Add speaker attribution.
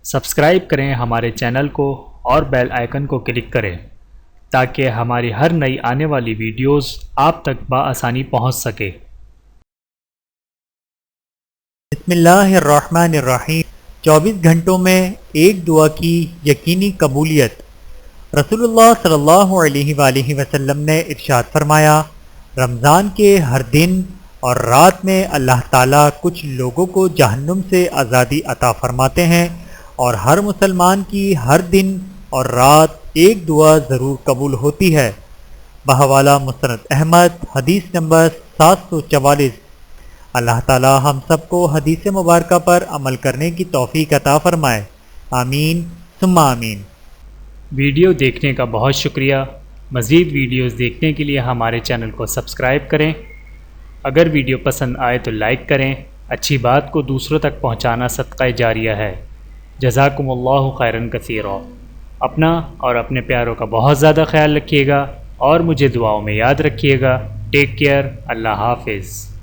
Speaker 1: Subscribe کریں ہمارے channel کو اور بیل آئیکن کو کلک کریں تاکہ ہماری ہر نئی آنے والی ویڈیوز آپ تک بآسانی پہنچ سکے۔
Speaker 2: بسم اللہ الرحمن الرحیم۔ 24 گھنٹوں میں ایک دعا کی یقینی قبولیت۔ رسول اللہ صلی اللہ علیہ وآلہ وسلم نے ارشاد فرمایا، رمضان کے ہر دن اور رات میں اللہ تعالیٰ کچھ لوگوں کو جہنم سے آزادی عطا فرماتے ہیں، اور ہر مسلمان کی ہر دن اور رات ایک دعا ضرور قبول ہوتی ہے۔ بحوالہ مسند احمد، حدیث نمبر 744۔ اللہ تعالی ہم سب کو حدیث مبارکہ پر عمل کرنے کی توفیق عطا فرمائے، آمین ثم آمین۔
Speaker 1: ویڈیو دیکھنے کا بہت شکریہ۔ مزید ویڈیوز دیکھنے کے لیے ہمارے چینل کو سبسکرائب کریں۔ اگر ویڈیو پسند آئے تو لائک کریں۔ اچھی بات کو دوسروں تک پہنچانا صدقہ جاریہ ہے۔ جزاکم اللہ خیرا کثیرا۔ اپنا اور اپنے پیاروں کا بہت زیادہ خیال رکھیے گا اور مجھے دعاؤں میں یاد رکھیے گا۔ Take care. اللہ حافظ۔